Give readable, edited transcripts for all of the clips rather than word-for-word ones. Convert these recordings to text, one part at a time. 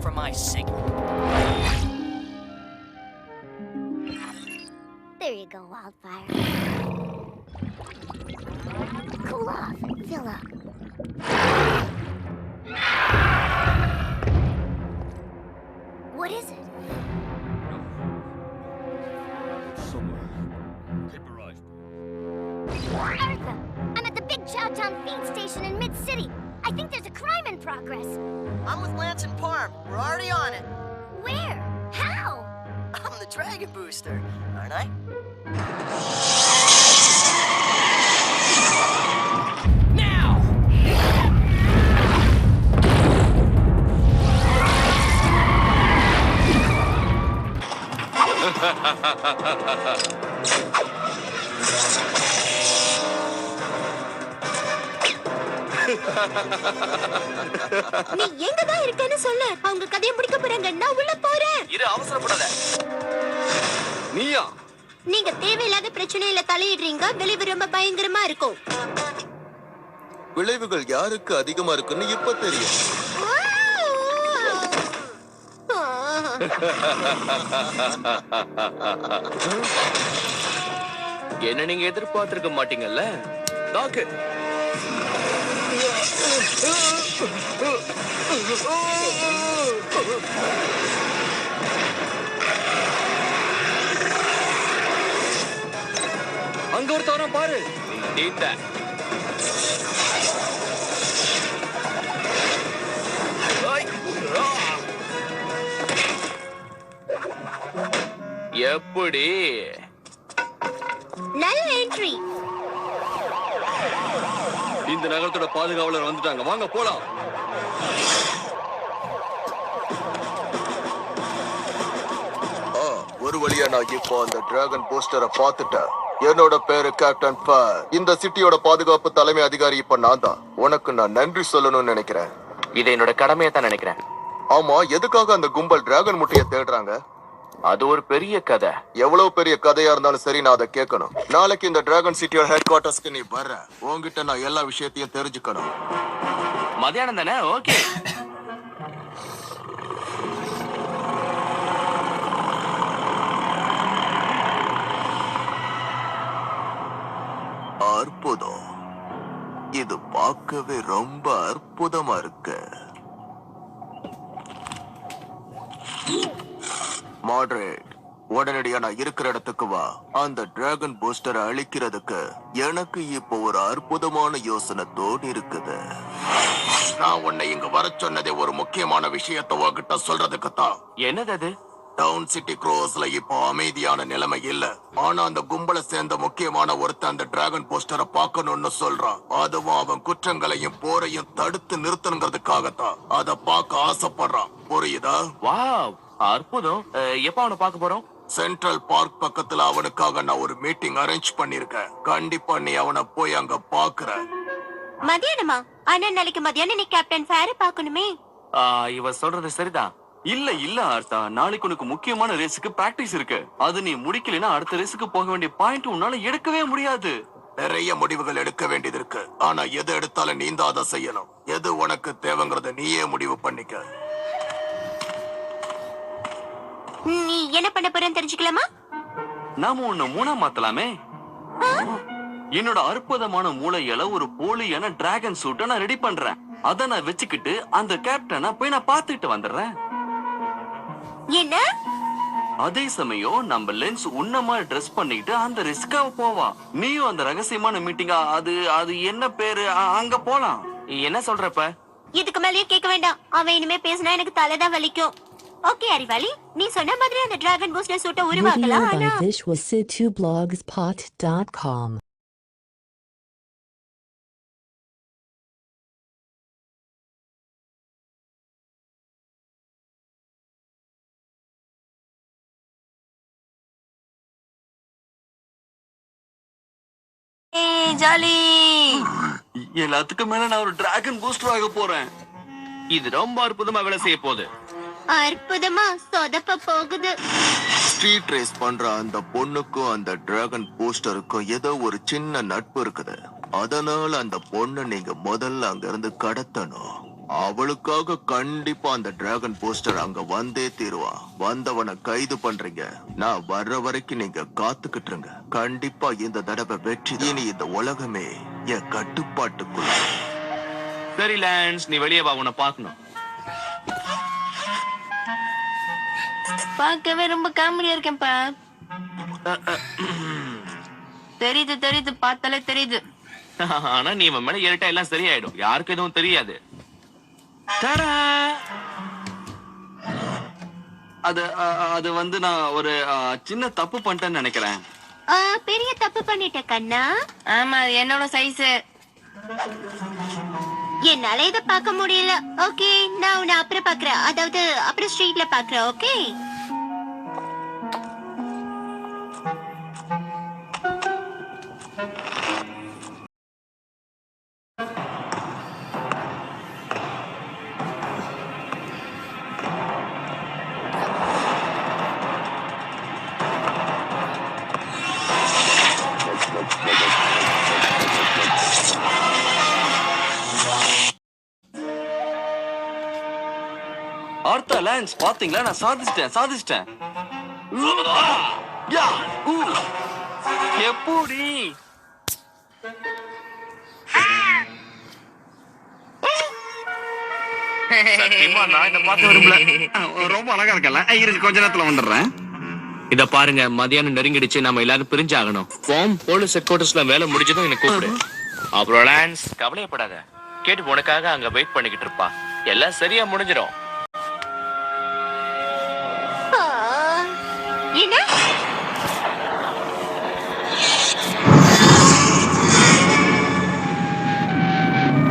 for my signal. There you go, Wildfire. Cool off and fill up. What is it? Somewhere. Vaporized. Arthur, I'm at the big Chowtown feed station in Mid-City. I think there's a crime in progress. I'm with Lance and Parm. We're already on it. Where? How? I'm the Dragon Booster, aren't I? Now! நீ எங்கதான் இருக்கேன்னு சொல்லு. அவங்க கதையை முடிக்க போறாங்க. நான் உள்ள போறேன். இரு, அவசரப்படாத. நீயா? நீங்க தேவையில்லாத பிரச்சனையில தலையிடுறீங்க. விளைவு ரொம்ப பயங்கரமா இருக்கும். விளைவுகள் யாருக்கு அதிகமா இருக்குன்னு இப்ப தெரியும். என்ன நீங்க எதிர்பார்த்திருக்க மாட்டீங்கல்ல? தாக்கு. அங்க ஒருத்தவன பாரு. தீட்ட. எப்படி? நல்ல என்ட்ரி. இந்த நகரத்தோட பாதுகாவலர் வந்துட்டாங்க. வாங்க போலாம். ஒரு வழியா நான் இப்போ அந்த டிராகன் போஸ்டரை பார்த்துட்டேன். என்னோட பேரு கேப்டன் ஃபயர். இந்த சிட்டியோட பாதுகாப்பு தலைமை அதிகாரி இப்ப நான் தான். உனக்கு நான் நன்றி சொல்லணும்னு நினைக்கிறேன். இதை என்னோட கடமையை தான் நினைக்கிறேன். ஆமா, எதுக்காக அந்த கும்பல் டிராகன் முட்டையை தேடுறாங்க? அது ஒரு பெரிய கதை. எவ்வளவு பெரிய கதையா இருந்தாலும் சரி, நான் அதை கேட்கணும். நாளைக்கு இந்த டிராகன் சிட்டியோட ஹெட் குவார்டர்ஸ்க்கு நீ வர்ற. உன்கிட்ட நான் எல்லா விஷயத்தையும் தெரிஞ்சுக்கணும். மதியானம் தானே? ஓகே. அற்புதம். இது பார்க்கவே ரொம்ப அற்புதமா இருக்கு. மாட்ரேட், உடனடியா நான் இருக்கிற இடத்துக்கு வா. அந்த டிராகன் பூஸ்டரை அழிக்கிறதுக்கு எனக்கு இப்போ ஒரு அற்புதமான யோசனை தோணி இருக்குது. நான் உன்னை இங்க வர சொன்னதே ஒரு முக்கியமான விஷயத்தை உன்கிட்ட சொல்றதுக்கு தான். என்னது அது? டவுன் சிட்டி க்ரோஸ்ல இப்போ அமைதியான நிலைமை இல்ல. ஆனா அந்த கும்பலை சேர்ந்த முக்கியமான ஒருத்தன் அந்த டிராகன் போஸ்டரை பார்க்கணும்னு சொல்றான். அதுவும் அவன் குற்றங்களையும் போரையும் தடுத்து நிறுத்தணுங்கிறதுக்காகத்தான். அத பார்க்க ஆசைப்படுறான். புரியுதா? வாவ், அற்புதம். எப்ப அவனை பார்க்க போறோம்? சென்ட்ரல் பார்க் பக்கத்துல அவனுக்காக நான் ஒரு மீட்டிங் அரேஞ்ச் பண்ணிருக்கேன். கண்டிப்பா நீ அவனை போய் அங்க பாக்குற. மதியானமா? ஆனா நாளைக்கு மதியானம் நீ கேப்டன் ஃபயரை பார்க்கணுமே. இவ சொல்றது சரிதான். இல்ல ஆர்த்தா, நாளைக்கு உனக்கு முக்கியமான ரேஸுக்கு பிராக்டிஸ் இருக்கு. அது நீ முடிக்கலனா அடுத்த ரேஸுக்கு போக வேண்டிய பாயிண்ட் உன்னால எடுக்கவே முடியாது. நிறைய முடிவுகள் எடுக்க வேண்டியது இருக்கு. ஆனா எது எடுத்தாலும் நீ தான் அதை செய்யணும். எது உனக்கு தேவைங்கிறத நீயே முடிவு பண்ணிக்க. நீ என்ன பண்ண போறன்னு தெரிஞ்சுக்கலாமா? நாம உன்னை மூணா மாத்தலாமே. என்னோட அற்புதமான மூளையில ஒரு போலியான டிராகன் சூட்டை நான் ரெடி பண்றேன். அத நான் வச்சுக்கிட்டு அந்த கேப்டனை போய் நான் பாத்துட்டு வந்துடுறேன். என்ன? அதே சமயம் நம்ம லென்ஸ் உன்னமா ட்ரெஸ் பண்ணிட்டு அந்த ரிஸ்காவ போவா. நீயும் அந்த ரகசியமான மீட்டிங்கா, அது என்ன பேரு, அங்க போலாம். என்ன சொல்றப்ப? இதுக்கு மேலயும் கேட்க வேண்டாம். அவன் இனிமே பேசினா எனக்கு தலைதான் வலிக்கும். ஓகே அறிவாளி, நீ சொன்ன மாதிரி அந்த டிராகன் பூஸ்டர் சூட்டை உருவாக்கலாம். Video by this was sid2blogspot.com. Jolly. எல்லாத்துக்கும் மேல நான் ஒரு டிராகன் பூஸ்டர் ஆக போறேன். இது ரொம்ப அற்புதமா வேலை செய்ய போகுது. அற்புதமா சொதப்ப போகுது. ஸ்ட்ரீட் ரேஸ் பண்ற அந்த பொண்ணுக்கும் அந்த டிராகன் போஸ்டருக்கும் ஏதோ ஒரு சின்ன நட்பு இருக்குது. அதனால அந்த பொண்ணை நீங்க முதல்ல அங்க இருந்து கடத்தணும். அவளுக்காக கண்டிப்பா அந்த டிராகன் போஸ்டர் அங்க வந்தே தீருவா. வந்தவனை கைது பண்றீங்க. நான் வர்ற வரைக்கும் நீங்க காத்துக்கிட்டுருங்க. கண்டிப்பா இந்த தடவை வெற்றி. இனி இந்த உலகமே என் கட்டுப்பாட்டுக்குள்ள. சரி லான்ஸ், நீ வெளியே வா, உன்னை பார்க்கணும். பார்க்கவே ரொம்ப காமெடியா இருக்கேன்ப்பா. தெரியுது தெரியுது, பார்த்தாலே தெரியுது. ஆனா நீ இவன் மேல ஏறிட்டா எல்லாம் சரியாயிடும். யாருக்கு எதுவும் தெரியாது. அது வந்து நான் ஒரு சின்ன தப்பு பண்ணிட்டேன்னு நினைக்கிறேன். பெரிய தப்பு பண்ணிட்ட கண்ணா. ஆமா, என்னோட சைஸ். என்னால இத பார்க்க முடியல. ஓகே, நான் உன்னை அப்புறம் பாக்குறேன். அதாவது அப்புறம் ஸ்ட்ரீட்ல பாக்குறேன். ஓகே. ஆர்த்தா, லான்ஸ், பாத்தீங்களா? நான் சாதிச்சிட்டேன். யா, ஊ. எப்படி? சத்தியமா நான் இதை பார்த்து விரும்பல. ரொம்ப அழகா இருக்கல. இருக்கு, கொஞ்ச நேரத்துல வந்துடுறேன். இத பாருங்க, மதியானம் நெருங்கிடுச்சு. நம்ம எல்லாரும் பிரிஞ்சாகணும். போலீஸ் ஹெட் குவார்டர்ஸ்ல வேலை முடிஞ்சதும் எனக்கு கூப்பிடு. அப்புறம் லான்ஸ், கவலையப்படாத. கேட்டு உனக்காக அங்க வெயிட் பண்ணிக்கிட்டு இருப்பா. எல்லாம் சரியா முடிஞ்சிடும். என்ன?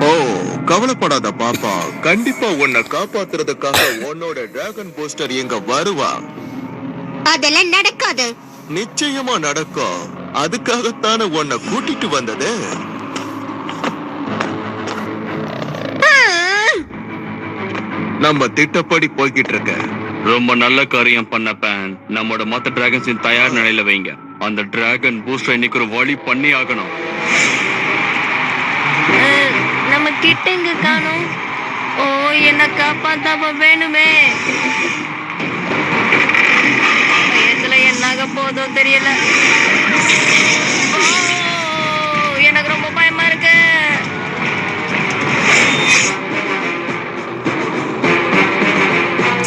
ஓ, கவலைப்படாத பாப்பா. கண்டிப்பா உன்னை காப்பாத்துறதுக்காக உன்னோட டிராகன் போஸ்டர் இங்க வருவா. அதெல்லாம் நடக்காது. நிச்சயமா நடக்கும். அதுக்காகத்தானே உன்னை கூட்டிட்டு வந்தது. நம்ம திட்டப்படி போய்கிட்டு இருக்க. ரொம்ப நல்ல காரியம் பண்ண பேன். நம்மோட மத்த டிராகன்ஸின் தயார் நிலையில வைங்க. அந்த டிராகன் பூஸ்டர் இன்னைக்கு ஒரு வழி பண்ணி ஆகணும். நம்ம கிட்ட இங்க காணோம். ஓ, என்ன காப்பாத்தாம வேணுமே. பயத்துல என்னாக போதோ தெரியல. எனக்கு ரொம்ப பயமா இருக்கு.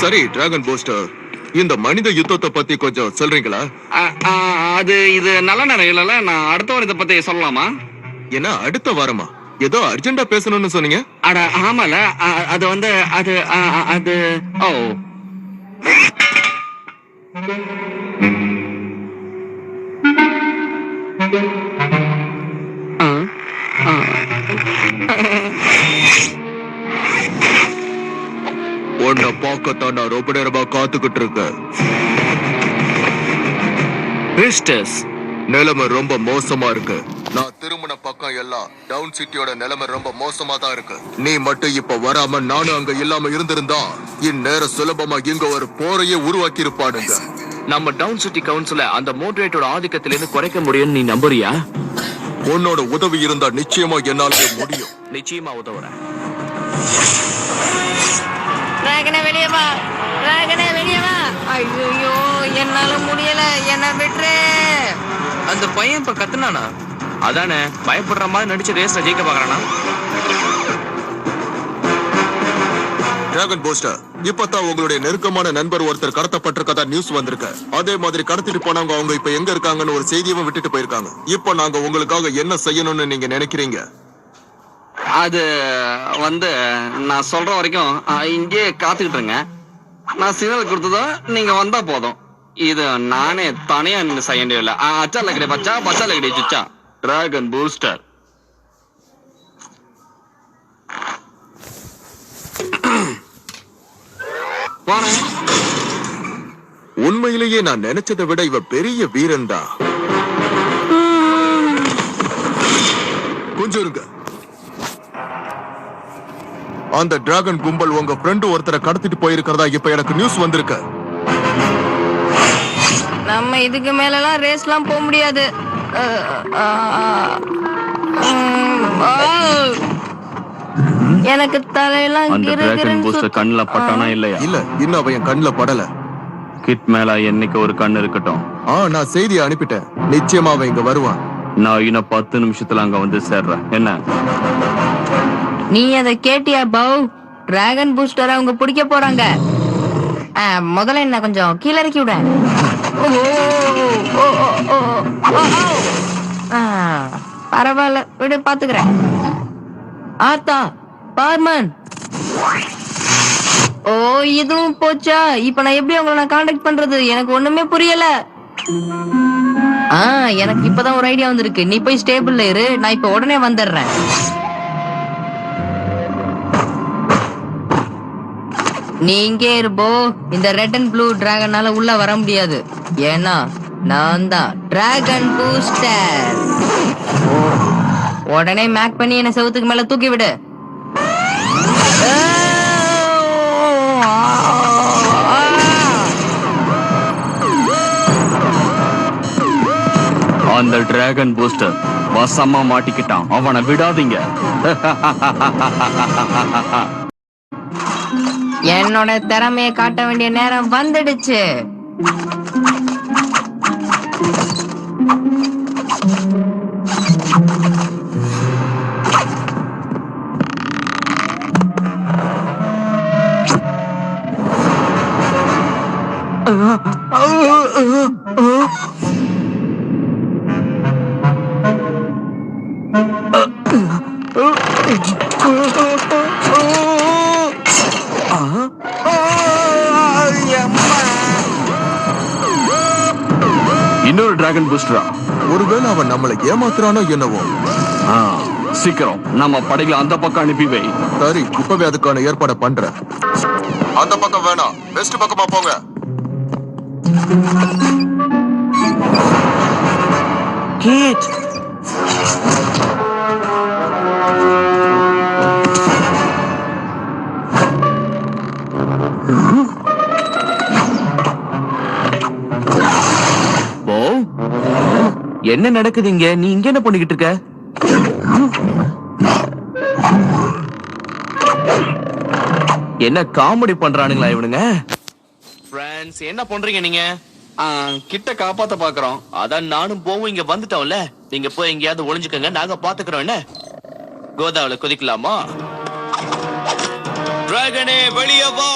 சரி டிராகன் போஸ்டர், இந்த மனித யுத்தத்தை பத்தி கொஞ்சம் சொல்றீங்களா? இது நல்ல நேரம் இல்லல. நான் அடுத்த வாரம் இதை பத்தி சொல்லலாமா? என்ன அடுத்த வாரமா? ஏதோ அர்ஜென்டா பேசணும்னு சொன்னீங்க. அட ஆமால, அது வந்து அது ஓ, உன்னை பார்க்கத்தான் நான் ரொம்ப நேரமா காத்துக்கிட்டு இருக்கேன். கிறிஸ்டஸ், நிலைமை ரொம்ப மோசமா இருக்கு. நான் திரும்பின பக்கம் எல்லாம் டவுன் சிட்டியோட நிலைமை ரொம்ப மோசமா தான் இருக்கு. நீ மட்டும் இப்ப வராம நானும் அங்க இல்லாம இருந்திருந்தா இந்நேரம் சுலபமா இங்க ஒரு போரையே உருவாக்கி இருப்பானுங்க. நம்ம டவுன் சிட்டி கவுன்சில அந்த மோட்ரேட்டோட ஆதிக்கத்திலிருந்து குறைக்க முடியும்னு நீ நம்புறியா? உன்னோட உதவி இருந்தா நிச்சயமா என்னால முடியும். நிச்சயமா உதவுறேன். டிராகனே வெளியே வா. டிராகனே வெளியே வா. ஐயோ, என்னால முடியல. என்ன விட்டுரு. அந்த பையன் இப்ப கத்துனானா? அதானே, பயப்படுற மாதிரி நடிச்சு ரேஸ்ல ஜெயிக்க பாக்குறானா? டிராகன் போஸ்டர், இப்பதான் உங்களுடைய நெருக்கமான நண்பர் ஒருத்தர் கடத்தப்பட்டிருக்கதா நியூஸ் வந்திருக்கு. அதே மாதிரி கடத்திட்டு போனவங்க அவங்க இப்ப எங்க இருக்காங்கன்னு ஒரு செய்தியும் விட்டுட்டு போயிருக்காங்க. இப்ப நாங்க உங்களுக்காக என்ன செய்யணும்னு நீங்க நினைக்கிறீங்க? அது வந்து நான் சொல்ற வரைக்கும் இங்கே காத்துக்கிட்டுருங்க. நான் சிக்னல் கொடுத்ததோ நீங்க வந்தா போதும். இது நானே தனியா நின்று செய்ய வேண்டியதில்லை. அச்சா லக்கடி பச்சா, பச்சா லக்கடி சுச்சா. Dragon booster. உண்மையிலேயே நான் நினைச்சதை விட இவ பெரிய வீரன் தான். கொஞ்சம் இருங்க. அந்த டிராகன் கும்பல் உங்க ஃப்ரெண்ட் ஒருத்தரை கடத்திட்டு போயிருக்கிறதா இப்ப எனக்கு நியூஸ் வந்திருக்கு. நம்ம இதுக்கு மேலலாம் ரேஸ்லாம் போக முடியாது. எனக்கு தலையெல்லாம் அந்த டிராகன் பூஸ்டர் கண்ணுல பட்டானா இல்லையா? இல்ல இன்னும் அவன் என் கண்ணுல படல. கிட் மேல என்னைக்கு ஒரு கண் இருக்கட்டும். நான் செய்தியை அனுப்பிட்டேன். நிச்சயமா அவன் இங்க வருவான். நான் இன்னும் 10 நிமிஷத்துல அங்க வந்து சேர்றேன். என்ன? நீ அதை கேட்டியா பவு? டிராகன் பூஸ்டரை அவங்க பிடிக்க போறாங்க. முதல்ல என்ன கொஞ்சம் கீழே இறக்கி விட. பரவாயில்ல விடு, பாத்துக்கிறேன். ஆத்தா பார்மன். ஓ இதுவும் போச்சா? இப்ப நான் எப்படி அவங்களை காண்டாக்ட் பண்றது? எனக்கு ஒண்ணுமே புரியல. எனக்கு இப்பதான் ஒரு ஐடியா வந்திருக்கு. நீ போய் ஸ்டேபிள்ல இரு, நான் இப்ப உடனே வந்துடுறேன். நீ இங்கே இருப்போ. இந்த ரெட் அண்ட் ப்ளூ டிராகனால உள்ள வர முடியாது. ஏன்னா நான் தான் டிராகன் பூஸ்டர். உடனே மேக் பண்ணி என்ன செவுத்துக்கு மேல தூக்கி விடு. அந்த டிராகன் பூஸ்டர் வசமா மாட்டிக்கிட்டான். அவனை விடாதீங்க. என்னோட திறமையை காட்ட வேண்டிய நேரம் வந்துடுச்சு. இன்னொரு டிராகன் பூஸ்டரா? ஒருவேளை அவன் நம்மளை ஏமாத்துறானோ என்னவோ. சீக்கிரம் நம்ம படைகளை அந்த பக்கம் அனுப்பி வை. சரி, இப்பவே அதுக்கான ஏற்பாடு பண்றேன். அந்த பக்கம் வேணாம், வெஸ்ட் பக்கமா போங்க. கேட் என்ன நடக்குது இங்க? நீ இங்க என்ன பண்ணிக்கிட்டு இருக்க? என்ன காமெடி பண்றானுங்களா இவனுங்க? ஃப்ரெண்ட்ஸ், என்ன பண்றீங்க நீங்க? கிட்ட காப்பாத்த பாக்குறோம். அதான் நானும் போவும் இங்க வந்துட்டோம்ல. நீங்க போய் எங்கேயாவது ஒளிஞ்சுக்கங்க, நாங்க பாத்துக்கிறோம். என்ன கோதாவில குதிக்கலாமா? டிராகனே வெளியே வா.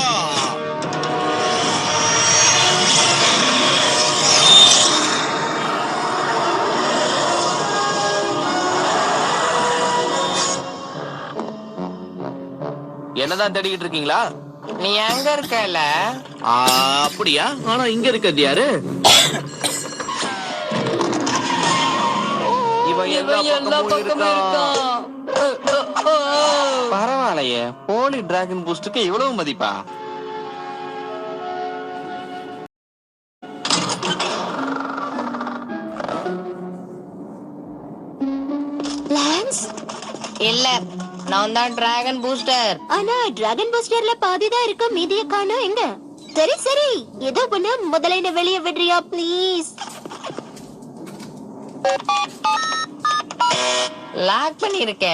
என்னதான் தேடிக்கிட்டு இருக்கீங்களா? நீ அங்க இருக்கல? அப்படியா? ஆனா இங்க இருக்கிறது யாரு? இவன் எல்லா பக்கமும் இருக்கான். பரவாயில்லையே, போலி டிராகன் பூஸ்டுக்கு இவ்வளவு மதிப்பா? இல்ல, நான் தான் டிராகன் பூஸ்டர். ஆனா டிராகன் பூஸ்டர்ல பாதிதான் இருக்கு, மீதிய காணோம். எங்க? சரி சரி, ஏதோ பண்ண முதல்ல என்ன வெளியே விடுறியா ப்ளீஸ்? லாக் பண்ணி இருக்க.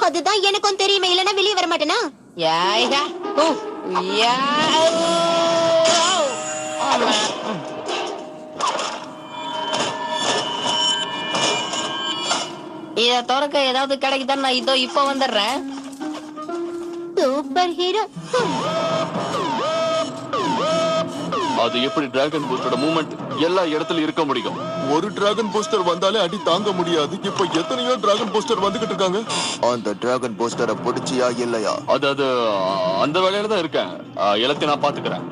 அதுதான் எனக்கும் தெரியுமே, இல்லனா வெளியே வர மாட்டேனா? யாய்டா. யா. இத திறக்க ஏதாவது கிடைக்குதான்? நான் இதோ இப்ப வந்துடுறேன். Super hero. அது எப்படி டிராகன் பூஸ்டரோட மூவ்மெண்ட் எல்லா இடத்துலயும் இருக்க முடியும்? ஒரு டிராகன் போஸ்டர் வந்தாலே அடி தாங்க முடியாது. இப்ப எத்தனையோ டிராகன் போஸ்டர் வந்துகிட்டு இருக்காங்க. அந்த டிராகன் போஸ்டரை பிடிச்சியா இல்லையா? அது அந்த வேலையில தான் இருக்கேன். எல்லாத்தையும் நான் பாத்துக்கிறேன்.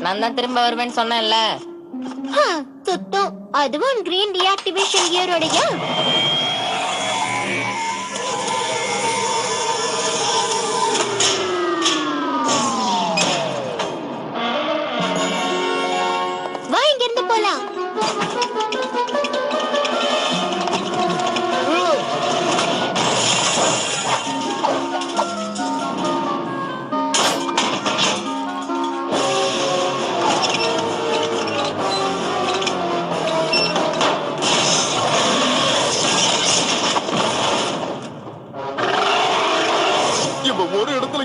நான் தான் திரும்ப வருவேன்னு சொன்னேன்ல. சுத்தம். அதுவும் கிரீன் டீஆக்டிவேஷன் கியரோடயா? வா, இங்க இருந்து போலாம்.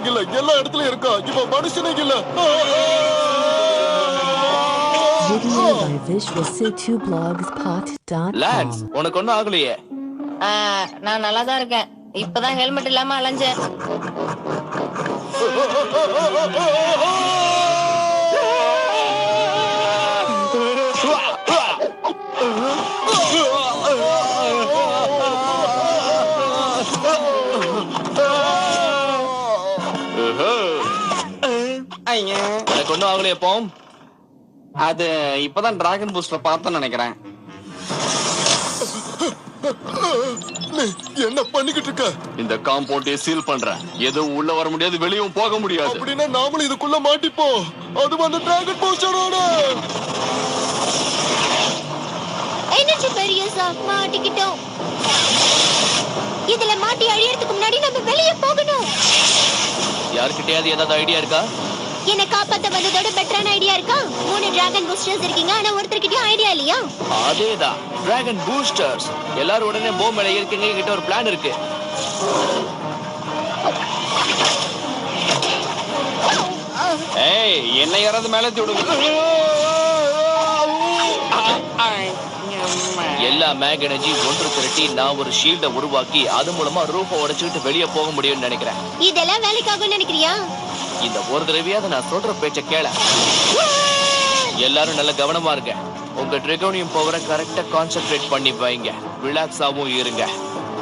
சம்திங் இல்ல, எல்லா இடத்துலயும் இருக்கா. இவன் மனுஷனே இல்ல. Video by visualc2blogspot.com. லான்ஸ் உனக்கு ஒண்ணும் ஆகலையே. நான் நல்லா தான் இருக்கேன். இப்பதான் ஹெல்மெட் இல்லாம அலைஞ்சேன். உனக்கு ஒண்ணும் ஆகலையே போம். அது இப்பதான் டிராகன் பூஸ்டர் பார்த்தேன்னு நினைக்கிறேன். நீ என்ன பண்ணிக்கிட்டு இருக்க? இந்த காம்பவுண்டை சீல் பண்றேன். எதுவும் உள்ள வர முடியாது, வெளியும் போக முடியாது. அப்படின்னா நாமளும் இதுக்குள்ள மாட்டிப்போம். அது வந்து டிராகன் பூஸ்டரோட. என்னச்சு பெரியசா மாட்டிக்கிட்டோம். இதுல மாட்டி அழியறதுக்கு முன்னாடி நம்ம வெளியே போகணும். யார்கிட்டயாவது ஏதாவது ஐடியா இருக்கா? என்ன காப்பாத்த வந்ததோட பெட்டரான ஐடியா இருக்கா? 3 டிராகன் பூஸ்டர்ஸ் இருக்கீங்க, ஆனா ஒருத்தர்கிட்டயும் ஐடியா இல்லையா? அதேதான், டிராகன் பூஸ்டர்ஸ். எல்லாரும் உடனே போம் மேல இருக்கீங்க. கிட்ட ஒரு பிளான் இருக்கு. ஏய், என்ன யாராவது மேல விடுங்க. எல்லா மேக் எனர்ஜி ஒன்று திரட்டி நான் ஒரு ஷீல்ட உருவாக்கி அது மூலமா ரூஃபை உடைச்சுக்கிட்டு வெளியே போக முடியும்னு நினைக்கிறேன். இதெல்லாம் வேலைக்காகும்னு நினைக்கிறியா? இந்த ஒரு தடவையாவது நான் சொல்ற பேச்ச கேள. எல்லாரும் நல்ல கவனமா இருங்க. உங்க ட்ரிகோனியம் பவரை கரெக்டா கான்சென்ட்ரேட் பண்ணி வைங்க. ரிலாக்ஸாவும் இருங்க.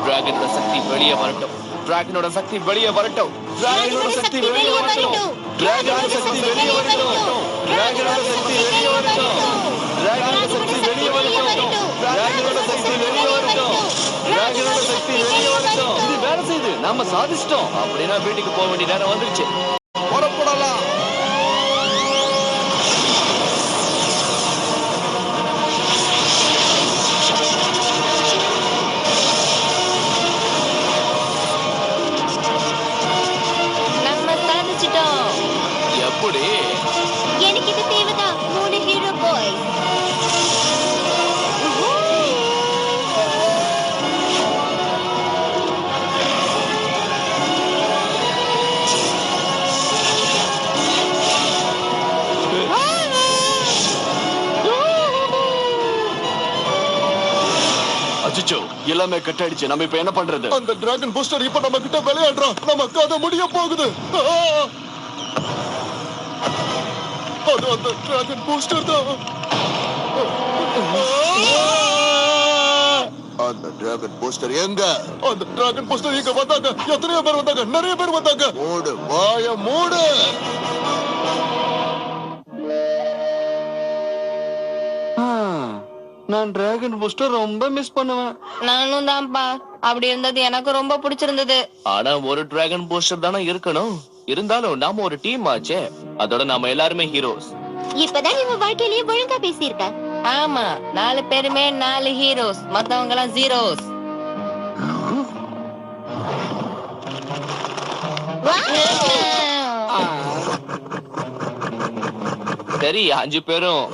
டிராகனோட சக்தி வெளியே வரட்டும். டிராகனோட சக்தி வெளியே வரட்டும். டிராகனோட சக்தி வெளியே வரட்டும். டிராகனோட சக்தி வெளியே வரட்டும். டிராகனோட சக்தி வெளியே வரட்டும். டிராகனோட சக்தி வெளியே வரட்டும். டிராகனோட சக்தி வெளியே வரட்டும். டிராகனோட சக்தி வெளியே வரட்டும். இது வேலை செய்யுது, நாம சாதிச்சிட்டோம். அப்படின்னா வீட்டுக்கு போக வேண்டிய நேரம் வந்துருச்சு. புறப்படலாம். நம்ம சாதிச்சிட்டோம். எப்படி? எனக்கு இது தேவைதான். 3 ஹீரோ பாய். அச்சோ, எல்லாமே கட் ஆயிடுச்சு. நம்ம இப்ப என்ன பண்றது? அந்த டிராகன் பூஸ்டர் இப்ப நம்ம கிட்ட விளையாடுறான். நம்ம கதை முடிய போகுது. அது அந்த டிராகன் பூஸ்டர் தான். அந்த டிராகன் பூஸ்டர் எங்க? அந்த டிராகன் பூஸ்டர் இங்க வந்தாங்க. எத்தனையோ பேர் வந்தாங்க, நிறைய பேர் வந்தாங்க. மூடு வாய மூடு. நான் டிராகன் பூஸ்டர் ரொம்ப மிஸ் பண்ணுவேன். நானும் தான்ப்பா. அப்படி இருந்தது எனக்கு ரொம்ப பிடிச்சிருந்தது. ஆனா ஒரு டிராகன் பூஸ்டர் தானே இருக்கணும். இருந்தாலும் நாம ஒரு டீம் ஆச்சே. அதோட நாம எல்லாருமே ஹீரோஸ். இப்பதான் நம்ம வாழ்க்கையிலேயே ஒழுங்கா பேசியிருக்க. ஆமா, 4 பேருமே 4 ஹீரோஸ். மத்தவங்க எல்லாம் ஜீரோஸ். சரி, 5 பேரும்